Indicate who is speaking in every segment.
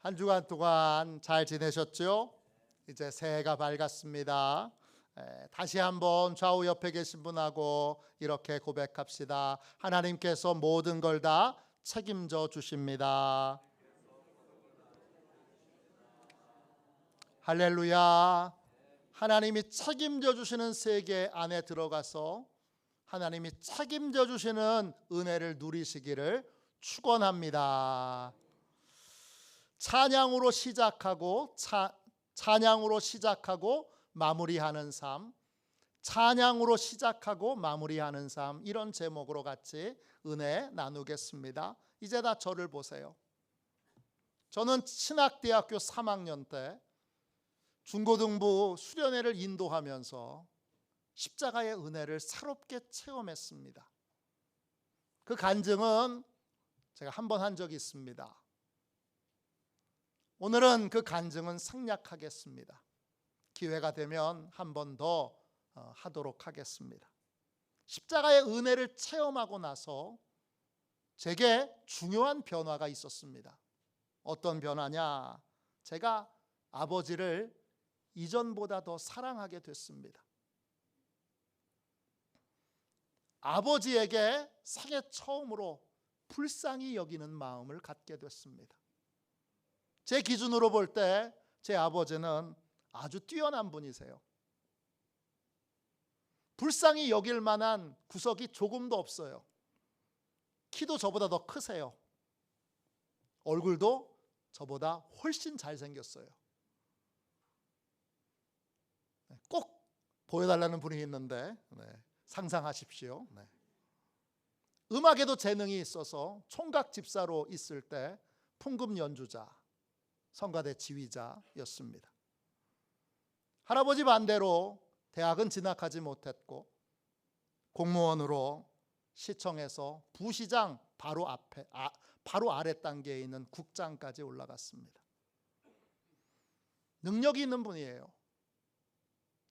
Speaker 1: 한 주간 동안 잘 지내셨죠? 이제 새해가 밝았습니다. 다시 한번 좌우 옆에 계신 분하고 이렇게 고백합시다. 하나님께서 모든 걸 다 책임져 주십니다. 할렐루야. 하나님이 책임져 주시는 세계 안에 들어가서 하나님이 책임져 주시는 은혜를 누리시기를 축원합니다. 찬양으로 시작하고 찬양으로 시작하고 마무리하는 삶, 찬양으로 시작하고 마무리하는 삶, 이런 제목으로 같이 은혜 나누겠습니다. 이제 다 저를 보세요. 저는 신학대학교 3학년 때 중고등부 수련회를 인도하면서 십자가의 은혜를 새롭게 체험했습니다. 그 간증은 제가 한 번 한 적이 있습니다. 오늘은 그 간증은 생략하겠습니다. 기회가 되면 한 번 더 하도록 하겠습니다. 십자가의 은혜를 체험하고 나서 제게 중요한 변화가 있었습니다. 어떤 변화냐? 제가 아버지를 이전보다 더 사랑하게 됐습니다. 아버지에게 생애 처음으로 불쌍히 여기는 마음을 갖게 됐습니다. 제 기준으로 볼 때 제 아버지는 아주 뛰어난 분이세요. 불쌍히 여길 만한 구석이 조금도 없어요. 키도 저보다 더 크세요. 얼굴도 저보다 훨씬 잘생겼어요. 꼭 보여달라는 분이 있는데 상상하십시오. 음악에도 재능이 있어서 총각 집사로 있을 때 풍금 연주자, 성가대 지휘자였습니다. 할아버지 반대로 대학은 진학하지 못했고 공무원으로 시청에서 부시장 바로 아래 단계에 있는 국장까지 올라갔습니다. 능력이 있는 분이에요.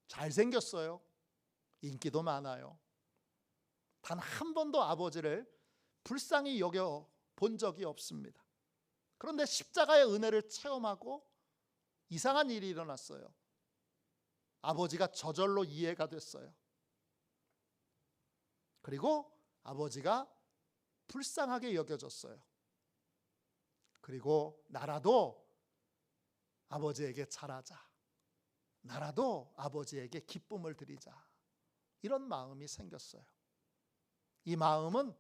Speaker 1: 잘생겼어요. 인기도 많아요. 단 한 번도 아버지를 불쌍히 여겨 본 적이 없습니다. 그런데 십자가의 은혜를 체험하고 이상한 일이 일어났어요. 아버지가 저절로 이해가 됐어요. 그리고 아버지가 불쌍하게 여겨졌어요. 그리고 나라도 아버지에게 잘하자. 나라도 아버지에게 기쁨을 드리자. 이런 마음이 생겼어요. 이 마음은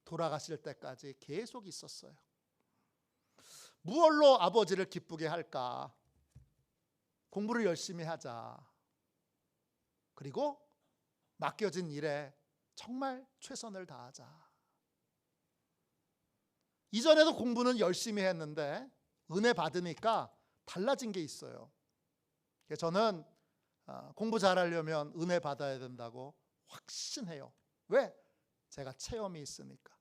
Speaker 1: 돌아가실 때까지 계속 있었어요. 무엇로 아버지를 기쁘게 할까? 공부를 열심히 하자. 그리고 맡겨진 일에 정말 최선을 다하자. 이전에도 공부는 열심히 했는데 은혜 받으니까 달라진 게 있어요. 저는 공부 잘하려면 은혜 받아야 된다고 확신해요. 왜? 제가 체험이 있으니까.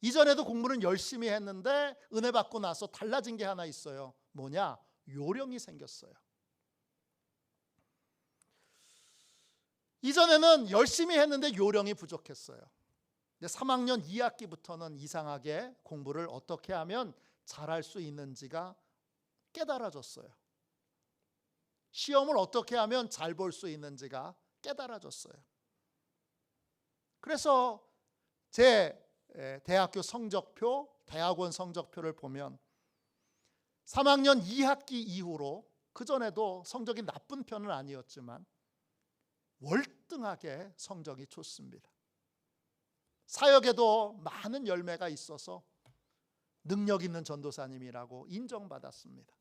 Speaker 1: 이전에도 공부는 열심히 했는데 은혜 받고 나서 달라진 게 하나 있어요. 뭐냐? 요령이 생겼어요. 이전에는 열심히 했는데 요령이 부족했어요. 근데 3학년 2학기부터는 이상하게 공부를 어떻게 하면 잘할 수 있는지가 깨달아졌어요. 시험을 어떻게 하면 잘 볼 수 있는지가 깨달아졌어요. 그래서 제 대학교 성적표, 대학원 성적표를 보면 3학년 2학기 이후로, 그전에도 성적이 나쁜 편은 아니었지만 월등하게 성적이 좋습니다. 사역에도 많은 열매가 있어서 능력 있는 전도사님이라고 인정받았습니다.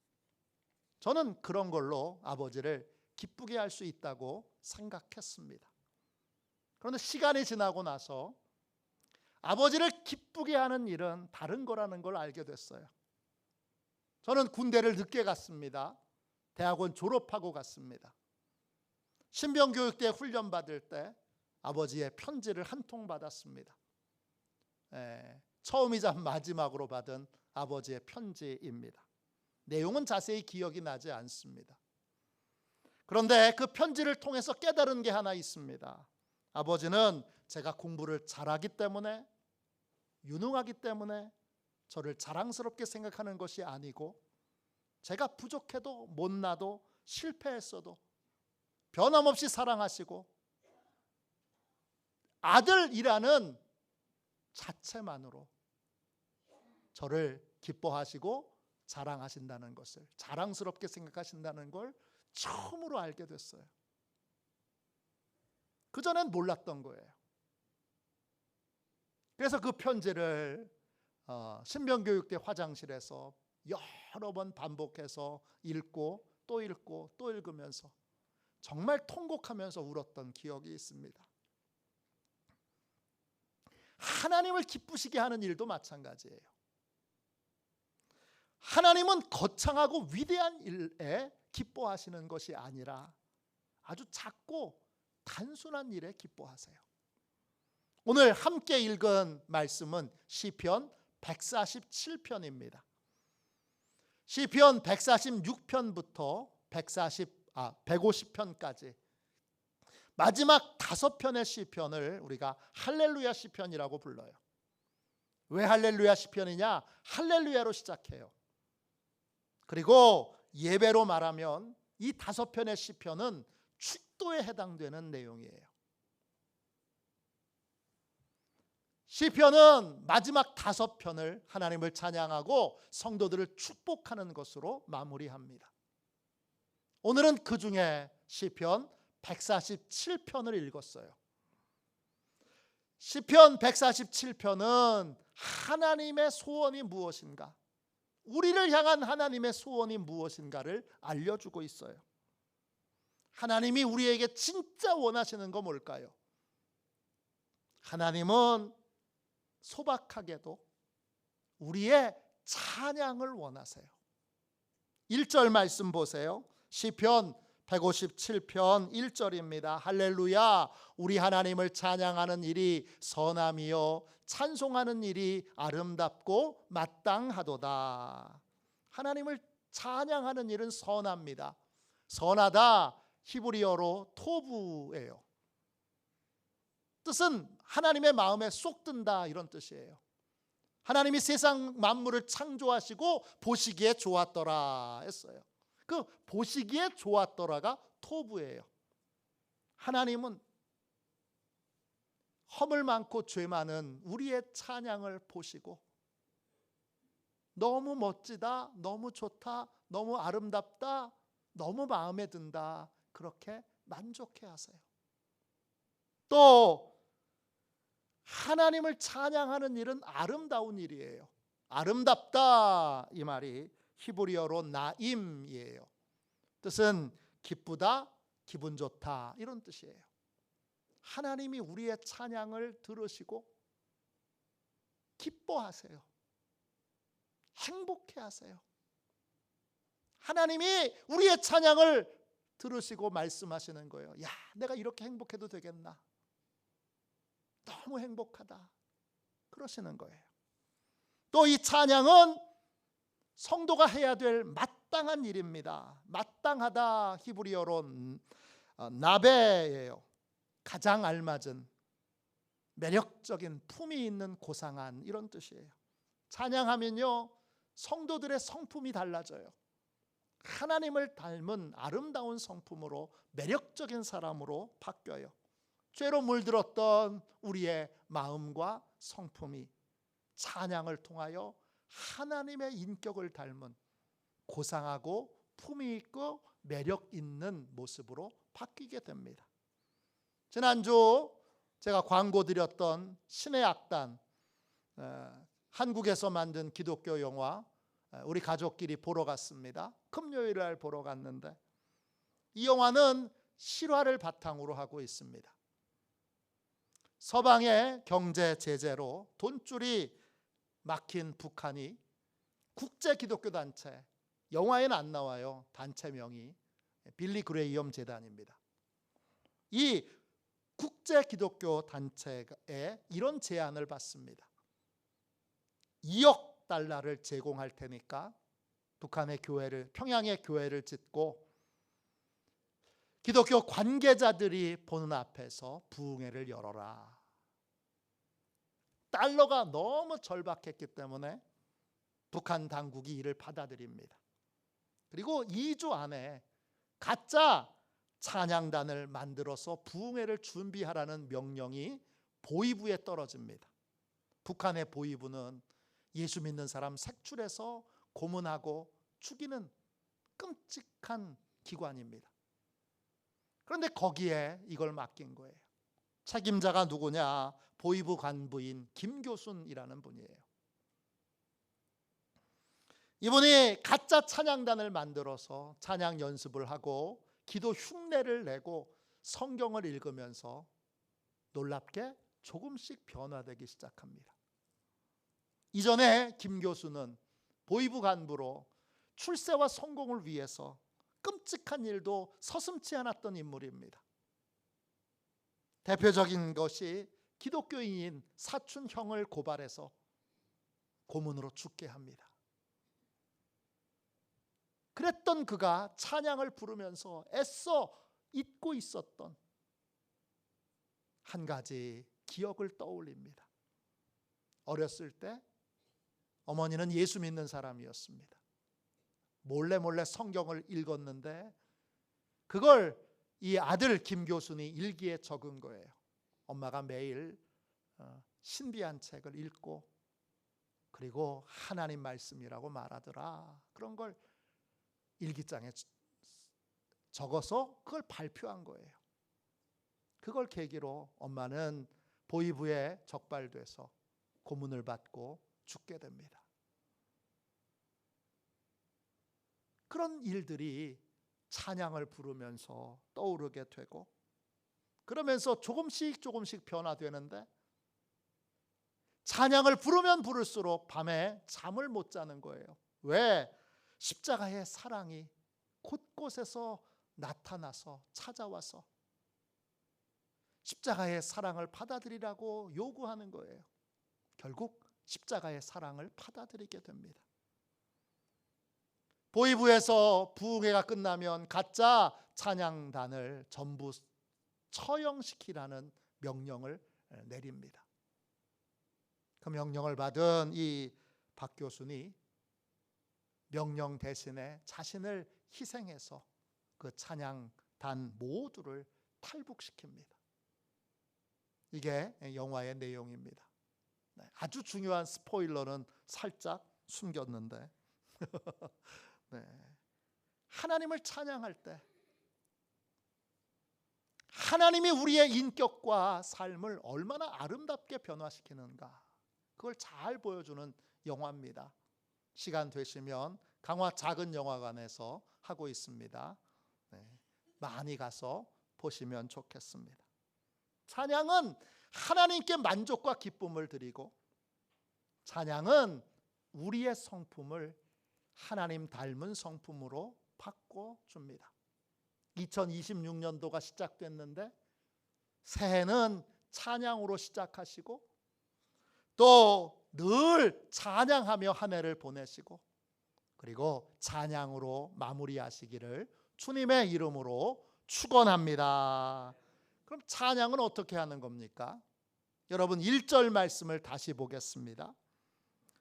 Speaker 1: 저는 그런 걸로 아버지를 기쁘게 할 수 있다고 생각했습니다. 그런데 시간이 지나고 나서 아버지를 기쁘게 하는 일은 다른 거라는 걸 알게 됐어요. 저는 군대를 늦게 갔습니다. 대학원 졸업하고 갔습니다. 신병교육대 훈련 받을 때 아버지의 편지를 한 통 받았습니다. 처음이자 마지막으로 받은 아버지의 편지입니다. 내용은 자세히 기억이 나지 않습니다. 그런데 그 편지를 통해서 깨달은 게 하나 있습니다. 아버지는 제가 공부를 잘하기 때문에, 유능하기 때문에, 저를 자랑스럽게 생각하는 것이 아니고 제가 부족해도 못나도 실패했어도 변함없이 사랑하시고 아들이라는 자체만으로 저를 기뻐하시고 자랑하신다는 것을, 자랑스럽게 생각하신다는 걸 처음으로 알게 됐어요. 그전엔 몰랐던 거예요. 그래서 그 편지를 신병교육대 화장실에서 여러 번 반복해서 읽고 또 읽고 또 읽으면서 정말 통곡하면서 울었던 기억이 있습니다. 하나님을 기쁘시게 하는 일도 마찬가지예요. 하나님은 거창하고 위대한 일에 기뻐하시는 것이 아니라 아주 작고 단순한 일에 기뻐하세요. 오늘 함께 읽은 말씀은 시편 147편입니다. 시편 146편부터 150편까지 마지막 5편의 시편을 우리가 할렐루야 시편이라고 불러요. 왜 할렐루야 시편이냐? 할렐루야로 시작해요. 그리고 예배로 말하면 이 5편의 시편은 축도에 해당되는 내용이에요. 시편은 마지막 5편을 하나님을 찬양하고 성도들을 축복하는 것으로 마무리합니다. 오늘은 그 중에 시편 147편을 읽었어요. 시편 147편은 하나님의 소원이 무엇인가, 우리를 향한 하나님의 소원이 무엇인가를 알려주고 있어요. 하나님이 우리에게 진짜 원하시는 거 뭘까요? 하나님은 소박하게도 우리의 찬양을 원하세요. 1절 말씀 보세요. 시편 157편 1절입니다. 할렐루야, 우리 하나님을 찬양하는 일이 선함이요 찬송하는 일이 아름답고 마땅하도다. 하나님을 찬양하는 일은 선합니다. 선하다 히브리어로 토부예요. 뜻은 하나님의 마음에 쏙 든다 이런 뜻이에요. 하나님이 세상 만물을 창조하시고 보시기에 좋았더라 했어요. 그 보시기에 좋았더라가 토부예요. 하나님은 허물 많고 죄 많은 우리의 찬양을 보시고 너무 멋지다, 너무 좋다, 너무 아름답다, 너무 마음에 든다, 그렇게 만족해 하세요. 또 하나님을 찬양하는 일은 아름다운 일이에요. 아름답다 이 말이 히브리어로 나임이에요. 뜻은 기쁘다, 기분 좋다 이런 뜻이에요. 하나님이 우리의 찬양을 들으시고 기뻐하세요. 행복해하세요. 하나님이 우리의 찬양을 들으시고 말씀하시는 거예요. 야, 내가 이렇게 행복해도 되겠나? 너무 행복하다. 그러시는 거예요. 또 이 찬양은 성도가 해야 될 마땅한 일입니다. 마땅하다 히브리어로 나베예요. 가장 알맞은, 매력적인, 품이 있는, 고상한 이런 뜻이에요. 찬양하면요 성도들의 성품이 달라져요. 하나님을 닮은 아름다운 성품으로, 매력적인 사람으로 바뀌어요. 죄로 물들었던 우리의 마음과 성품이 찬양을 통하여 하나님의 인격을 닮은 고상하고 품위 있고 매력 있는 모습으로 바뀌게 됩니다. 지난주 제가 광고 드렸던 신의 악단, 한국에서 만든 기독교 영화 우리 가족끼리 보러 갔습니다. 금요일 날 보러 갔는데 이 영화는 실화를 바탕으로 하고 있습니다. 서방의 경제 제재로 돈줄이 막힌 북한이 국제 기독교 단체, 영화에는 안 나와요. 단체명이 빌리 그레이엄 재단입니다. 이 국제 기독교 단체에 이런 제안을 받습니다. 2억 달러를 제공할 테니까 북한의 교회를, 평양의 교회를 짓고 기독교 관계자들이 보는 앞에서 부흥회를 열어라. 달러가 너무 절박했기 때문에 북한 당국이 이를 받아들입니다. 그리고 2주 안에 가짜 찬양단을 만들어서 부흥회를 준비하라는 명령이 보위부에 떨어집니다. 북한의 보위부는 예수 믿는 사람 색출해서 고문하고 죽이는 끔찍한 기관입니다. 그런데 거기에 이걸 맡긴 거예요. 책임자가 누구냐? 보위부 간부인 김교순이라는 분이에요. 이분이 가짜 찬양단을 만들어서 찬양 연습을 하고 기도 흉내를 내고 성경을 읽으면서 놀랍게 조금씩 변화되기 시작합니다. 이전에 김 교수는 보위부 간부로 출세와 성공을 위해서 끔찍한 일도 서슴지 않았던 인물입니다. 대표적인 것이 기독교인인 사촌 형을 고발해서 고문으로 죽게 합니다. 그랬던 그가 찬양을 부르면서 애써 잊고 있었던 한 가지 기억을 떠올립니다. 어렸을 때 어머니는 예수 믿는 사람이었습니다. 몰래 성경을 읽었는데 그걸 이 아들 김교순이 일기에 적은 거예요. 엄마가 매일 신비한 책을 읽고 그리고 하나님 말씀이라고 말하더라. 그런 걸 일기장에 적어서 그걸 발표한 거예요. 그걸 계기로 엄마는 보위부에 적발돼서 고문을 받고 죽게 됩니다. 그런 일들이 찬양을 부르면서 떠오르게 되고 그러면서 조금씩 변화되는데 찬양을 부르면 부를수록 밤에 잠을 못 자는 거예요. 왜? 십자가의 사랑이 곳곳에서 나타나서 찾아와서 십자가의 사랑을 받아들이라고 요구하는 거예요. 결국 십자가의 사랑을 받아들이게 됩니다. 보위부에서 부흥회가 끝나면 가짜 찬양단을 전부 처형시키라는 명령을 내립니다. 그 명령을 받은 이 박 교수니 명령 대신에 자신을 희생해서 그 찬양단 모두를 탈북시킵니다. 이게 영화의 내용입니다. 아주 중요한 스포일러는 살짝 숨겼는데 하나님을 찬양할 때 하나님이 우리의 인격과 삶을 얼마나 아름답게 변화시키는가 그걸 잘 보여주는 영화입니다. 시간 되시면 강화 작은 영화관에서 하고 있습니다. 많이 가서 보시면 좋겠습니다. 찬양은 하나님께 만족과 기쁨을 드리고 찬양은 우리의 성품을 하나님 닮은 성품으로 바꿔줍니다. 2026년도가 시작됐는데 새해는 찬양으로 시작하시고 또 늘 찬양하며 한 해를 보내시고 그리고 찬양으로 마무리하시기를 주님의 이름으로 축원합니다. 그럼 찬양은 어떻게 하는 겁니까? 여러분 1절 말씀을 다시 보겠습니다.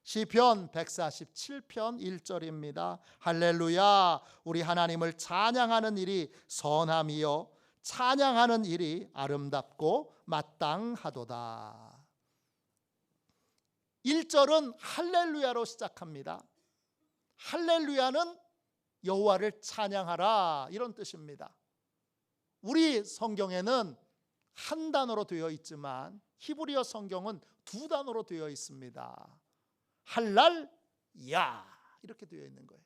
Speaker 1: 시편 147편 1절입니다. 할렐루야 우리 하나님을 찬양하는 일이 선함이요 찬양하는 일이 아름답고 마땅하도다. 1절은 할렐루야로 시작합니다. 할렐루야는 여호와를 찬양하라 이런 뜻입니다. 우리 성경에는 한 단어로 되어 있지만 히브리어 성경은 두 단어로 되어 있습니다. 할랄야 이렇게 되어 있는 거예요.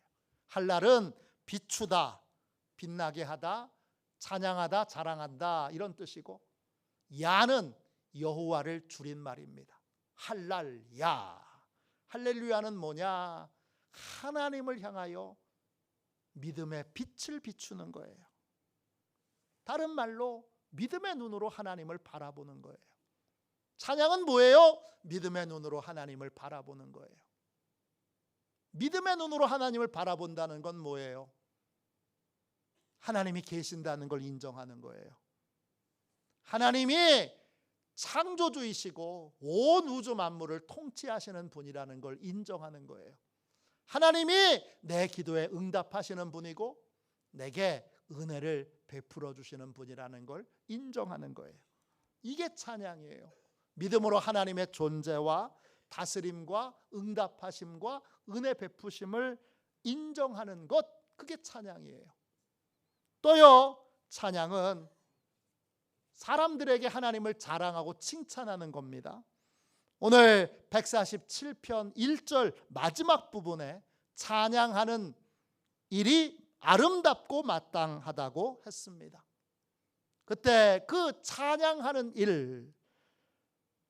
Speaker 1: 할랄은 비추다, 빛나게 하다, 찬양하다, 자랑한다 이런 뜻이고 야는 여호와를 줄인 말입니다. 할랄야 할렐루야는 뭐냐? 하나님을 향하여 믿음의 빛을 비추는 거예요. 다른 말로 믿음의 눈으로 하나님을 바라보는 거예요. 찬양은 뭐예요? 믿음의 눈으로 하나님을 바라보는 거예요. 믿음의 눈으로 하나님을 바라본다는 건 뭐예요? 하나님이 계신다는 걸 인정하는 거예요. 하나님이 창조주이시고 온 우주 만물을 통치하시는 분이라는 걸 인정하는 거예요. 하나님이 내 기도에 응답하시는 분이고 내게 은혜를 베풀어 주시는 분이라는 걸 인정하는 거예요. 이게 찬양이에요. 믿음으로 하나님의 존재와 다스림과 응답하심과 은혜 베푸심을 인정하는 것, 그게 찬양이에요. 또요, 찬양은 사람들에게 하나님을 자랑하고 칭찬하는 겁니다. 오늘 147편 1절 마지막 부분에 찬양하는 일이 아름답고 마땅하다고 했습니다. 그때 그 찬양하는 일,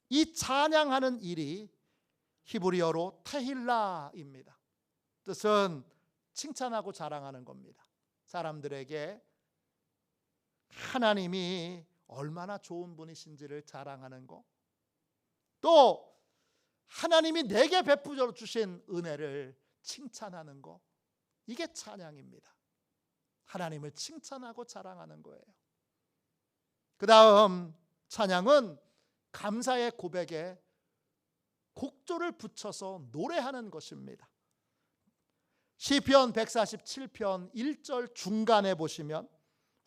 Speaker 1: 이 찬양하는 일이 히브리어로 테힐라입니다. 뜻은 칭찬하고 자랑하는 겁니다. 사람들에게 하나님이 얼마나 좋은 분이신지를 자랑하는 것, 또 하나님이 내게 베풀어 주신 은혜를 칭찬하는 것, 이게 찬양입니다. 하나님을 칭찬하고 자랑하는 거예요. 그 다음 찬양은 감사의 고백에 곡조를 붙여서 노래하는 것입니다. 시편 147편 1절 중간에 보시면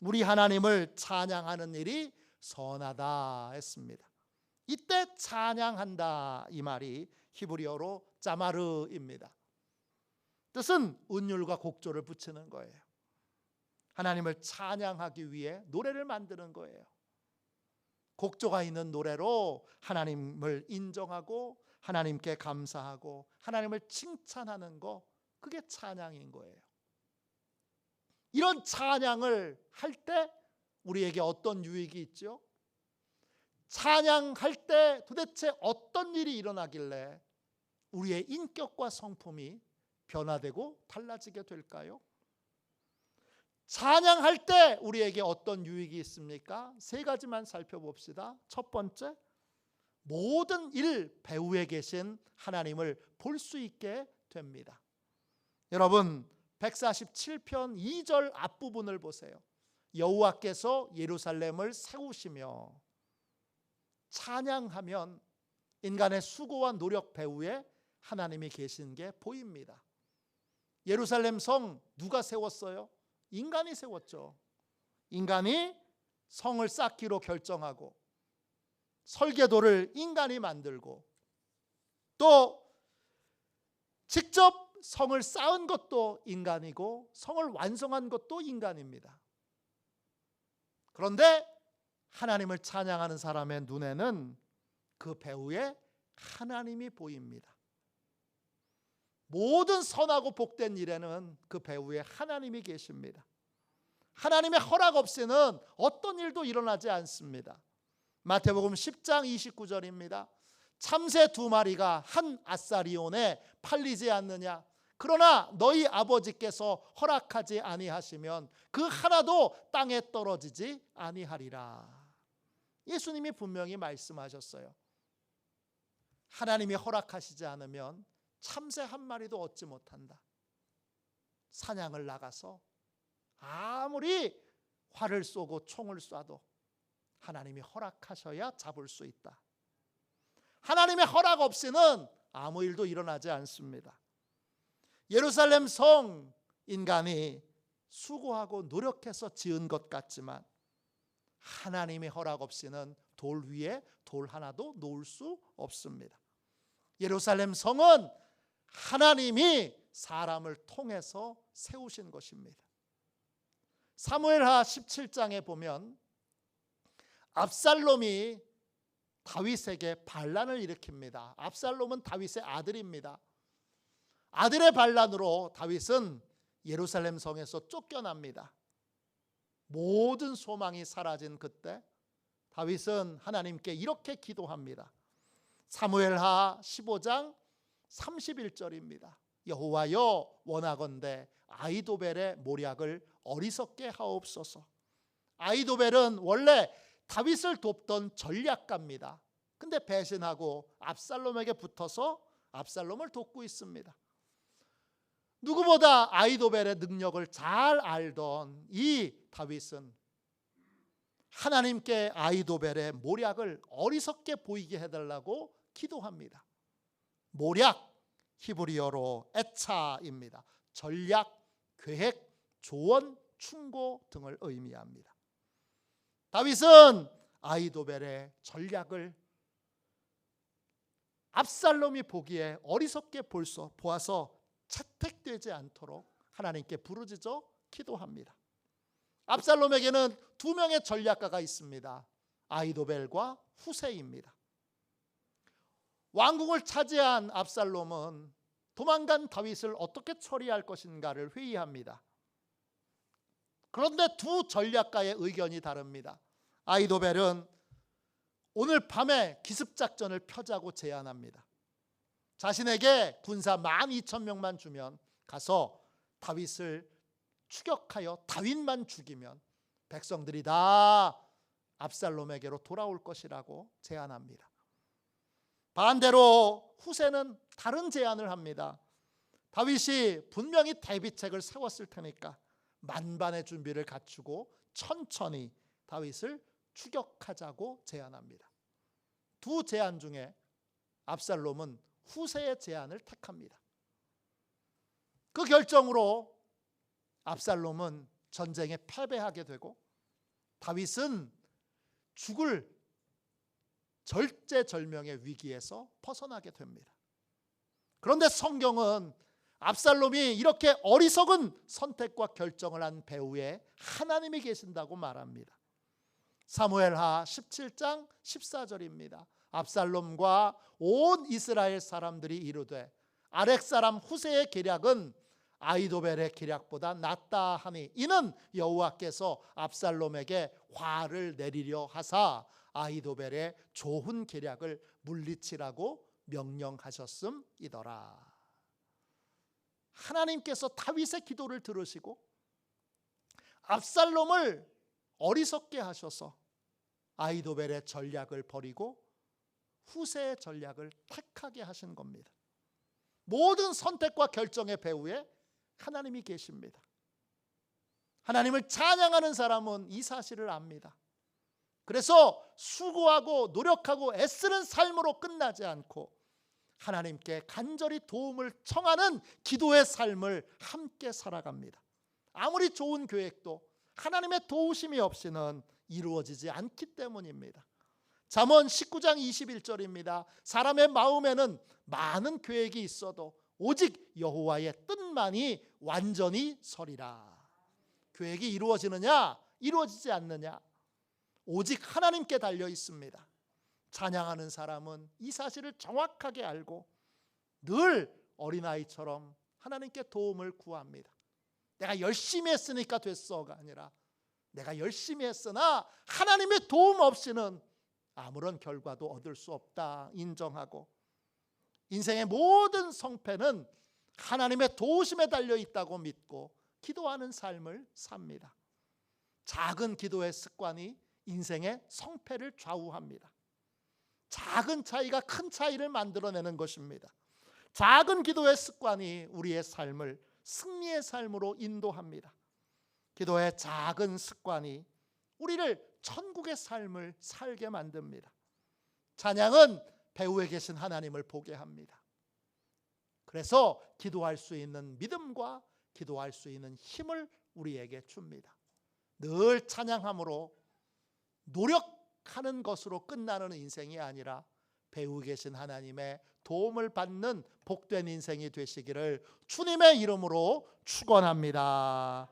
Speaker 1: 우리 하나님을 찬양하는 일이 선하다 했습니다. 이때 찬양한다 이 말이 히브리어로 짜마르입니다. 뜻은 운율과 곡조를 붙이는 거예요. 하나님을 찬양하기 위해 노래를 만드는 거예요. 곡조가 있는 노래로 하나님을 인정하고 하나님께 감사하고 하나님을 칭찬하는 거, 그게 찬양인 거예요. 이런 찬양을 할 때 우리에게 어떤 유익이 있죠? 찬양할 때 도대체 어떤 일이 일어나길래 우리의 인격과 성품이 변화되고 달라지게 될까요? 찬양할 때 우리에게 어떤 유익이 있습니까? 세 가지만 살펴봅시다. 첫 번째, 모든 일 배후에 계신 하나님을 볼 수 있게 됩니다. 여러분 147편 2절 앞부분을 보세요. 여호와께서 예루살렘을 세우시며, 찬양하면 인간의 수고와 노력 배후에 하나님이 계신 게 보입니다. 예루살렘 성 누가 세웠어요? 인간이 세웠죠. 인간이 성을 쌓기로 결정하고 설계도를 인간이 만들고 또 직접 성을 쌓은 것도 인간이고 성을 완성한 것도 인간입니다. 그런데 하나님을 찬양하는 사람의 눈에는 그 배후에 하나님이 보입니다. 모든 선하고 복된 일에는 그 배후에 하나님이 계십니다. 하나님의 허락 없이는 어떤 일도 일어나지 않습니다. 마태복음 10장 29절입니다. 참새 2마리가 한 아사리온에 팔리지 않느냐? 그러나 너희 아버지께서 허락하지 아니하시면 그 하나도 땅에 떨어지지 아니하리라. 예수님이 분명히 말씀하셨어요. 하나님이 허락하시지 않으면 참새 한 마리도 얻지 못한다. 사냥을 나가서 아무리 활을 쏘고 총을 쏴도 하나님이 허락하셔야 잡을 수 있다. 하나님의 허락 없이는 아무 일도 일어나지 않습니다. 예루살렘 성, 인간이 수고하고 노력해서 지은 것 같지만 하나님의 허락 없이는 돌 위에 돌 하나도 놓을 수 없습니다. 예루살렘 성은 하나님이 사람을 통해서 세우신 것입니다. 사무엘하 17장에 보면 압살롬이 다윗에게 반란을 일으킵니다. 압살롬은 다윗의 아들입니다. 아들의 반란으로 다윗은 예루살렘 성에서 쫓겨납니다. 모든 소망이 사라진 그때 다윗은 하나님께 이렇게 기도합니다. 사무엘하 15장 31절입니다. 여호와여, 원하건대 아히도벨의 모략을 어리석게 하옵소서. 아히도벨은 원래 다윗을 돕던 전략가입니다. 근데 배신하고 압살롬에게 붙어서 압살롬을 돕고 있습니다. 누구보다 아히도벨의 능력을 잘 알던 이 다윗은 하나님께 아히도벨의 모략을 어리석게 보이게 해달라고 기도합니다. 모략, 히브리어로 에차입니다. 전략, 계획, 조언, 충고 등을 의미합니다. 다윗은 아히도벨의 전략을 압살롬이 보기에 어리석게 보아서 채택되지 않도록 하나님께 부르짖어 기도합니다. 압살롬에게는 두 명의 전략가가 있습니다. 아히도벨과 후세이입니다. 왕궁을 차지한 압살롬은 도망간 다윗을 어떻게 처리할 것인가를 회의합니다. 그런데 두 전략가의 의견이 다릅니다. 아히도벨은 오늘 밤에 기습작전을 펴자고 제안합니다. 자신에게 군사 12,000명만 주면 가서 다윗을 추격하여 다윗만 죽이면 백성들이 다 압살롬에게로 돌아올 것이라고 제안합니다. 반대로 후세는 다른 제안을 합니다. 다윗이 분명히 대비책을 세웠을 테니까 만반의 준비를 갖추고 천천히 다윗을 추격하자고 제안합니다. 두 제안 중에 압살롬은 후세의 제안을 택합니다. 그 결정으로 압살롬은 전쟁에 패배하게 되고 다윗은 죽을 절제절명의 위기에서 벗어나게 됩니다. 그런데 성경은 압살롬이 이렇게 어리석은 선택과 결정을 한 배후에 하나님이 계신다고 말합니다. 사무엘하 17장 14절입니다. 압살롬과 온 이스라엘 사람들이 이르되 아렉 사람 후세의 계략은 아히도벨의 계략보다 낫다 하니 이는 여호와께서 압살롬에게 화를 내리려 하사 아히도벨의 좋은 계략을 물리치라고 명령하셨음이더라. 하나님께서 다윗의 기도를 들으시고 압살롬을 어리석게 하셔서 아히도벨의 전략을 버리고 후세의 전략을 택하게 하신 겁니다. 모든 선택과 결정의 배후에 하나님이 계십니다. 하나님을 찬양하는 사람은 이 사실을 압니다. 그래서 수고하고 노력하고 애쓰는 삶으로 끝나지 않고 하나님께 간절히 도움을 청하는 기도의 삶을 함께 살아갑니다. 아무리 좋은 계획도 하나님의 도우심이 없이는 이루어지지 않기 때문입니다. 잠언 19장 21절입니다. 사람의 마음에는 많은 계획이 있어도 오직 여호와의 뜻만이 완전히 서리라. 계획이 이루어지느냐 이루어지지 않느냐 오직 하나님께 달려 있습니다. 찬양하는 사람은 이 사실을 정확하게 알고 늘 어린아이처럼 하나님께 도움을 구합니다. 내가 열심히 했으니까 됐어가 아니라 내가 열심히 했으나 하나님의 도움 없이는 아무런 결과도 얻을 수 없다 인정하고 인생의 모든 성패는 하나님의 도우심에 달려 있다고 믿고 기도하는 삶을 삽니다. 작은 기도의 습관이 인생의 성패를 좌우합니다. 작은 차이가 큰 차이를 만들어내는 것입니다. 작은 기도의 습관이 우리의 삶을 승리의 삶으로 인도합니다. 기도의 작은 습관이 우리를 천국의 삶을 살게 만듭니다. 찬양은 배후에 계신 하나님을 보게 합니다. 그래서 기도할 수 있는 믿음과 기도할 수 있는 힘을 우리에게 줍니다. 늘 찬양함으로 노력하는 것으로 끝나는 인생이 아니라 배후에 계신 하나님의 도움을 받는 복된 인생이 되시기를 주님의 이름으로 축원합니다.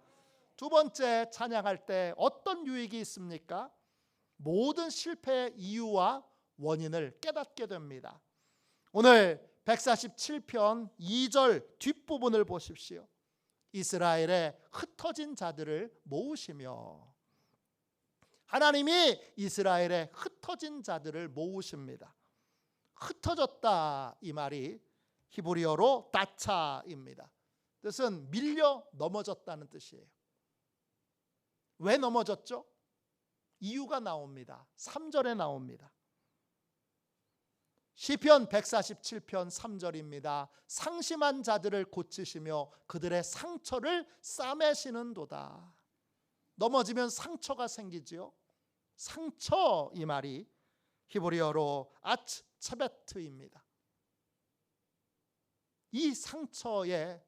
Speaker 1: 두 번째, 찬양할 때 어떤 유익이 있습니까? 모든 실패의 이유와 원인을 깨닫게 됩니다. 오늘 147편 2절 뒷부분을 보십시오. 이스라엘의 흩어진 자들을 모으시며, 하나님이 이스라엘의 흩어진 자들을 모으십니다. 흩어졌다 이 말이 히브리어로 다차입니다. 뜻은 밀려 넘어졌다는 뜻이에요. 왜 넘어졌죠? 이유가 나옵니다. 3절에 나옵니다. 시편 147편 3절입니다. 상심한 자들을 고치시며 그들의 상처를 싸매시는도다. 넘어지면 상처가 생기지요. 상처 이 말이 히브리어로 아츠체베트입니다. 이 상처의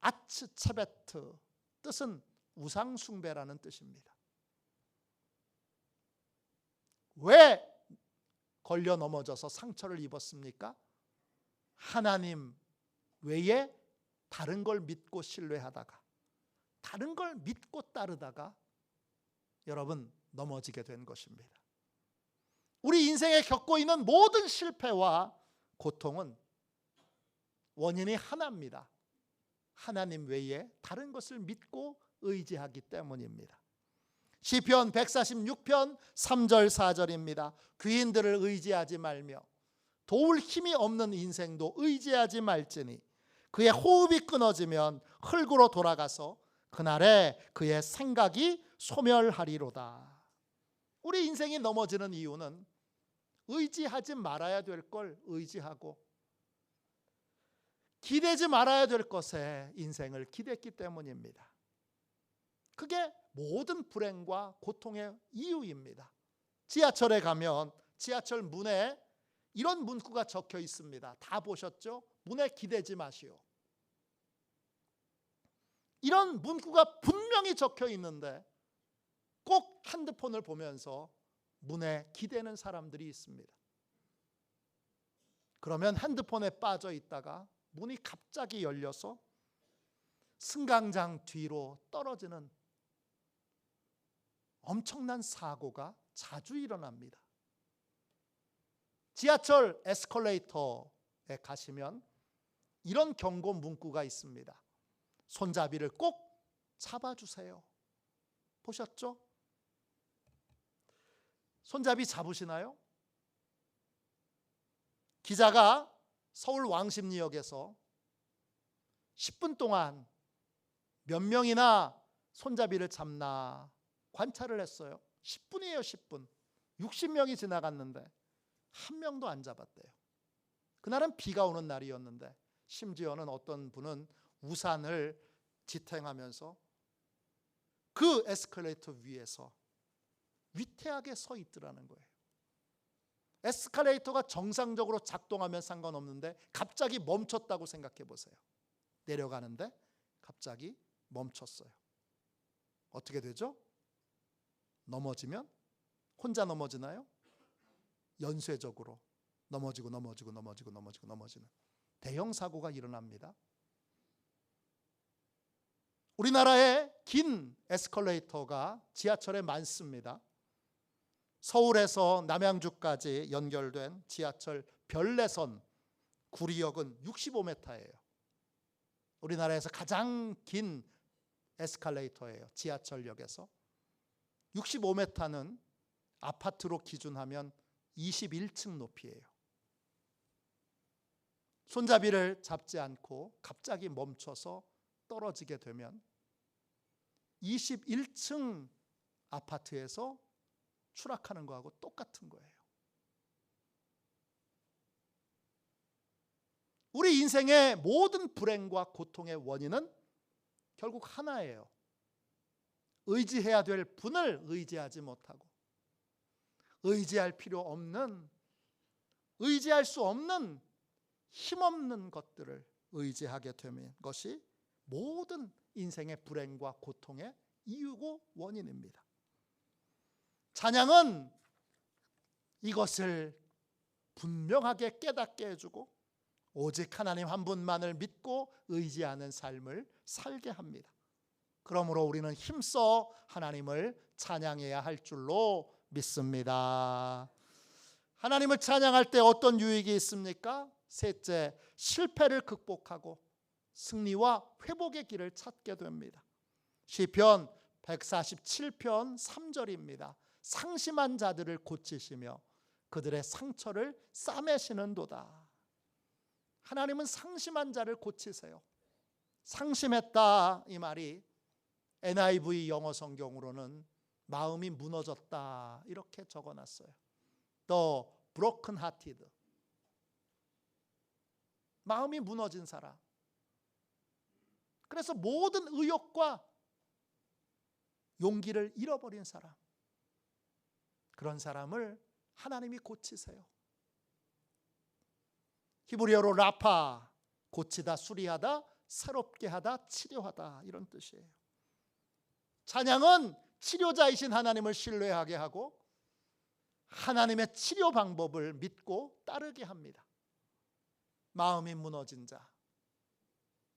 Speaker 1: 아츠체베트 뜻은 우상숭배라는 뜻입니다. 왜 걸려 넘어져서 상처를 입었습니까? 하나님 외에 다른 걸 믿고 신뢰하다가, 다른 걸 믿고 따르다가 여러분 넘어지게 된 것입니다. 우리 인생에 겪고 있는 모든 실패와 고통은 원인이 하나입니다. 하나님 외에 다른 것을 믿고 의지하기 때문입니다. 시편 146편 3절 4절입니다. 귀인들을 의지하지 말며 도울 힘이 없는 인생도 의지하지 말지니 그의 호흡이 끊어지면 흙으로 돌아가서 그날에 그의 생각이 소멸하리로다. 우리 인생이 넘어지는 이유는 의지하지 말아야 될 걸 의지하고 기대지 말아야 될 것에 인생을 기댔기 때문입니다. 그게 모든 불행과 고통의 이유입니다. 지하철에 가면 지하철 문에 이런 문구가 적혀 있습니다. 다 보셨죠? 문에 기대지 마시오. 이런 문구가 분명히 적혀 있는데 꼭 핸드폰을 보면서 문에 기대는 사람들이 있습니다. 그러면 핸드폰에 빠져 있다가 문이 갑자기 열려서 승강장 뒤로 떨어지는 엄청난 사고가 자주 일어납니다. 지하철 에스컬레이터에 가시면 이런 경고 문구가 있습니다. 손잡이를 꼭 잡아주세요. 보셨죠? 손잡이 잡으시나요? 기자가 서울 왕십리역에서 10분 동안 몇 명이나 손잡이를 잡나 관찰을 했어요. 10분이에요, 10분. 60명이 지나갔는데 한 명도 안 잡았대요. 그날은 비가 오는 날이었는데 심지어는 어떤 분은 우산을 지탱하면서 그 에스컬레이터 위에서 위태하게 서 있더라는 거예요. 에스컬레이터가 정상적으로 작동하면 상관없는데 갑자기 멈췄다고 생각해 보세요. 내려가는데 갑자기 멈췄어요. 어떻게 되죠? 넘어지면 혼자 넘어지나요? 연쇄적으로 넘어지는 대형 사고가 일어납니다. 우리나라에 긴 에스컬레이터가 지하철에 많습니다. 서울에서 남양주까지 연결된 지하철 별내선 구리역은 65m예요. 우리나라에서 가장 긴 에스컬레이터예요. 지하철역에서 65m는 아파트로 기준하면 21층 높이예요. 손잡이를 잡지 않고 갑자기 멈춰서 떨어지게 되면 21층 아파트에서 추락하는 거하고 똑같은 거예요. 우리 인생의 모든 불행과 고통의 원인은 결국 하나예요. 의지해야 될 분을 의지하지 못하고 의지할 필요 없는, 의지할 수 없는 힘없는 것들을 의지하게 되는 것이 모든 인생의 불행과 고통의 이유고 원인입니다. 찬양은 이것을 분명하게 깨닫게 해주고 오직 하나님 한 분만을 믿고 의지하는 삶을 살게 합니다. 그러므로 우리는 힘써 하나님을 찬양해야 할 줄로 믿습니다. 하나님을 찬양할 때 어떤 유익이 있습니까? 셋째, 실패를 극복하고 승리와 회복의 길을 찾게 됩니다. 시편 147편 3절입니다. 상심한 자들을 고치시며 그들의 상처를 싸매시는도다. 하나님은 상심한 자를 고치세요. 상심했다, 이 말이 NIV 영어 성경으로는 마음이 무너졌다 이렇게 적어놨어요. The broken hearted, 마음이 무너진 사람. 그래서 모든 의욕과 용기를 잃어버린 사람, 그런 사람을 하나님이 고치세요. 히브리어로 라파, 고치다, 수리하다, 새롭게 하다, 치료하다, 이런 뜻이에요. 찬양은 치료자이신 하나님을 신뢰하게 하고 하나님의 치료 방법을 믿고 따르게 합니다. 마음이 무너진 자,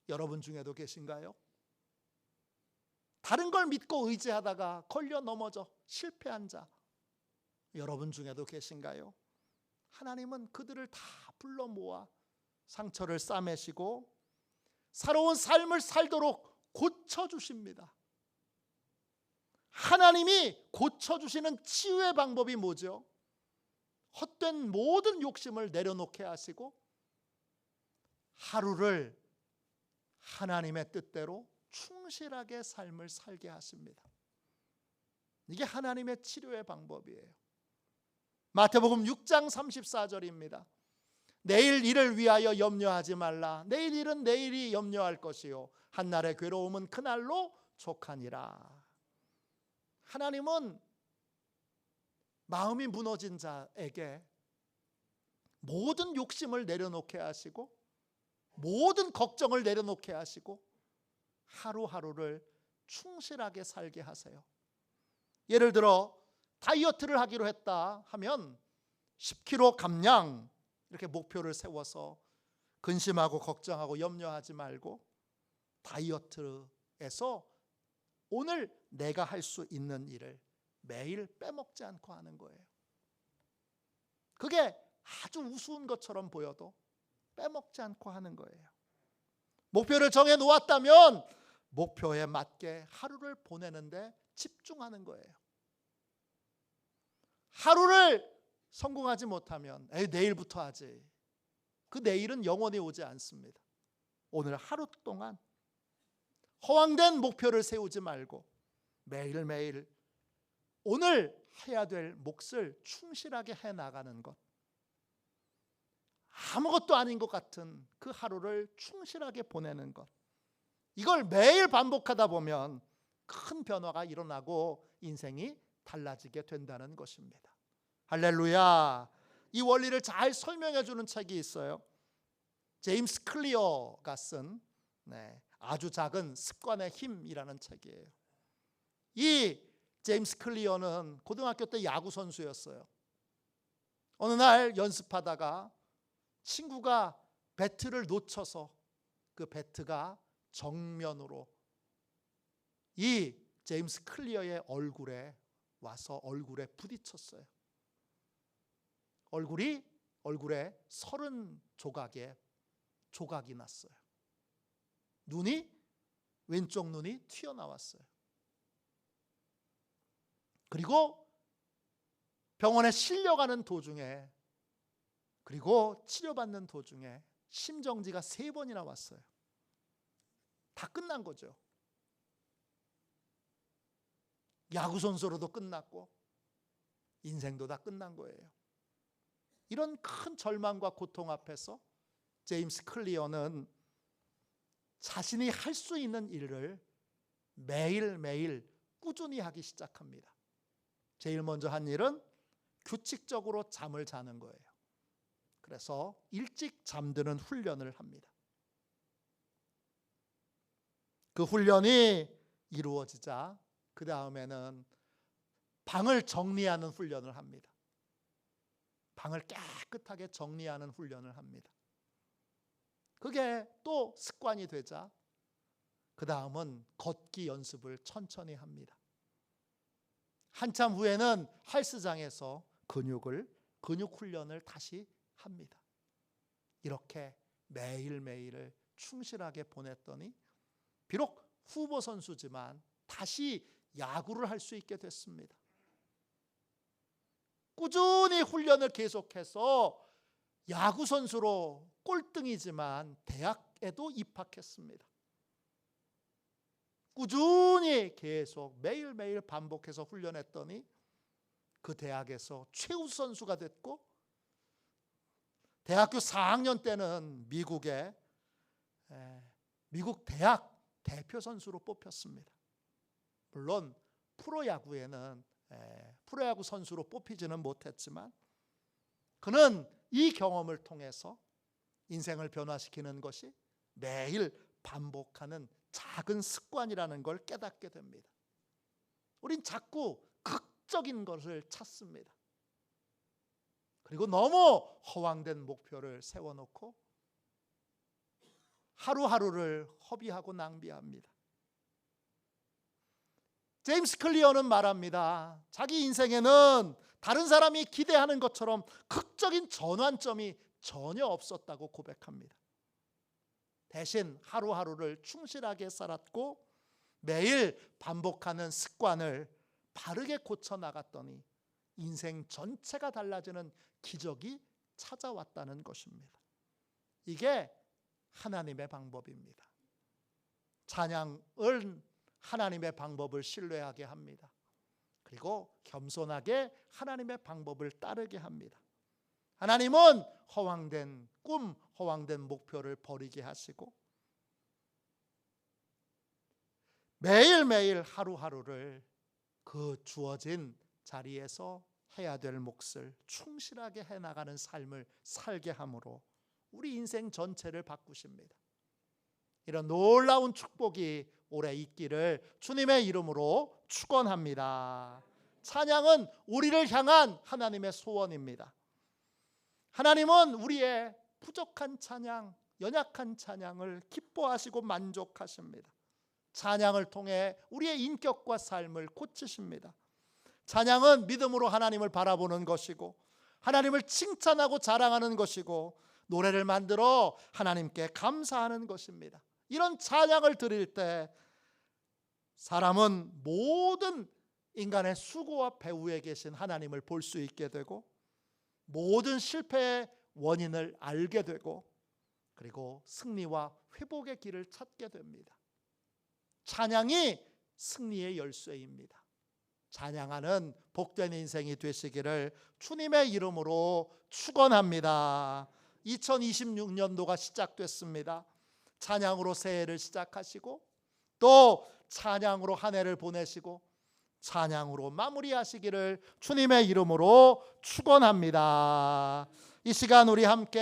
Speaker 1: 여러분 중에도 계신가요? 다른 걸 믿고 의지하다가 걸려 넘어져 실패한 자, 여러분 중에도 계신가요? 하나님은 그들을 다 불러 모아 상처를 싸매시고 새로운 삶을 살도록 고쳐주십니다. 하나님이 고쳐주시는 치유의 방법이 뭐죠? 헛된 모든 욕심을 내려놓게 하시고 하루를 하나님의 뜻대로 충실하게 삶을 살게 하십니다. 이게 하나님의 치료의 방법이에요. 마태복음 6장 34절입니다. 내일 일을 위하여 염려하지 말라. 내일 일은 내일이 염려할 것이요 한날의 괴로움은 그날로 족하니라. 하나님은 마음이 무너진 자에게 모든 욕심을 내려놓게 하시고 모든 걱정을 내려놓게 하시고 하루하루를 충실하게 살게 하세요. 예를 들어 다이어트를 하기로 했다 하면 10kg 감량 이렇게 목표를 세워서 근심하고 걱정하고 염려하지 말고 다이어트에서 오늘 내가 할 수 있는 일을 매일 빼먹지 않고 하는 거예요. 그게 아주 우스운 것처럼 보여도 빼먹지 않고 하는 거예요. 목표를 정해 놓았다면 목표에 맞게 하루를 보내는데 집중하는 거예요. 하루를 성공하지 못하면 내일부터 하지. 그 내일은 영원히 오지 않습니다. 오늘 하루 동안 허황된 목표를 세우지 말고 매일매일 오늘 해야 될 몫을 충실하게 해나가는 것, 아무것도 아닌 것 같은 그 하루를 충실하게 보내는 것, 이걸 매일 반복하다 보면 큰 변화가 일어나고 인생이 달라지게 된다는 것입니다. 할렐루야. 이 원리를 잘 설명해 주는 책이 있어요. 제임스 클리어가 쓴 아주 작은 습관의 힘이라는 책이에요. 이 제임스 클리어는 고등학교 때 야구 선수였어요. 어느 날 연습하다가 친구가 배트를 놓쳐서 그 배트가 정면으로 이 제임스 클리어의 얼굴에 와서 얼굴에 부딪혔어요. 얼굴에 30조각의 조각이 났어요. 왼쪽 눈이 튀어나왔어요. 그리고 병원에 실려가는 도중에, 그리고 치료받는 도중에 심정지가 3번이나 왔어요. 다 끝난 거죠. 야구선수로도 끝났고 인생도 다 끝난 거예요. 이런 큰 절망과 고통 앞에서 제임스 클리어는 자신이 할 수 있는 일을 매일매일 꾸준히 하기 시작합니다. 제일 먼저 한 일은 규칙적으로 잠을 자는 거예요. 그래서 일찍 잠드는 훈련을 합니다. 그 훈련이 이루어지자 그 다음에는 방을 정리하는 훈련을 합니다. 방을 깨끗하게 정리하는 훈련을 합니다. 그게 또 습관이 되자 그 다음은 걷기 연습을 천천히 합니다. 한참 후에는 헬스장에서 근육 훈련을 다시 합니다. 이렇게 매일매일을 충실하게 보냈더니 비록 후보 선수지만 다시 야구를 할 수 있게 됐습니다. 꾸준히 훈련을 계속해서 야구 선수로 꼴등이지만 대학에도 입학했습니다. 꾸준히 계속 매일매일 반복해서 훈련했더니 그 대학에서 최우수 선수가 됐고 대학교 4학년 때는 미국 대학 대표 선수로 뽑혔습니다. 물론 프로야구에는 프로야구 선수로 뽑히지는 못했지만 그는 이 경험을 통해서 인생을 변화시키는 것이 매일 반복하는 작은 습관이라는 걸 깨닫게 됩니다. 우린 자꾸 극적인 것을 찾습니다. 그리고 너무 허황된 목표를 세워놓고 하루하루를 허비하고 낭비합니다. 제임스 클리어는 말합니다. 자기 인생에는 다른 사람이 기대하는 것처럼 극적인 전환점이 전혀 없었다고 고백합니다. 대신 하루하루를 충실하게 살았고 매일 반복하는 습관을 바르게 고쳐나갔더니 인생 전체가 달라지는 기적이 찾아왔다는 것입니다. 이게 하나님의 방법입니다. 찬양은 하나님의 방법을 신뢰하게 합니다. 그리고 겸손하게 하나님의 방법을 따르게 합니다. 하나님은 허황된 꿈, 허황된 목표를 버리게 하시고 매일매일 하루하루를 그 주어진 자리에서 해야 될 몫을 충실하게 해나가는 삶을 살게 함으로 우리 인생 전체를 바꾸십니다. 이런 놀라운 축복이 올해 있기를 주님의 이름으로 축원합니다. 찬양은 우리를 향한 하나님의 소원입니다. 하나님은 우리의 부족한 찬양, 연약한 찬양을 기뻐하시고 만족하십니다. 찬양을 통해 우리의 인격과 삶을 고치십니다. 찬양은 믿음으로 하나님을 바라보는 것이고 하나님을 칭찬하고 자랑하는 것이고 노래를 만들어 하나님께 감사하는 것입니다. 이런 찬양을 드릴 때 사람은 모든 인간의 수고와 배후에 계신 하나님을 볼 수 있게 되고 모든 실패의 원인을 알게 되고 그리고 승리와 회복의 길을 찾게 됩니다. 찬양이 승리의 열쇠입니다. 찬양하는 복된 인생이 되시기를 주님의 이름으로 축원합니다. 2026년도가 시작됐습니다. 찬양으로 새해를 시작하시고 또 찬양으로 한 해를 보내시고 찬양으로 마무리하시기를 주님의 이름으로 축원합니다. 이 시간 우리 함께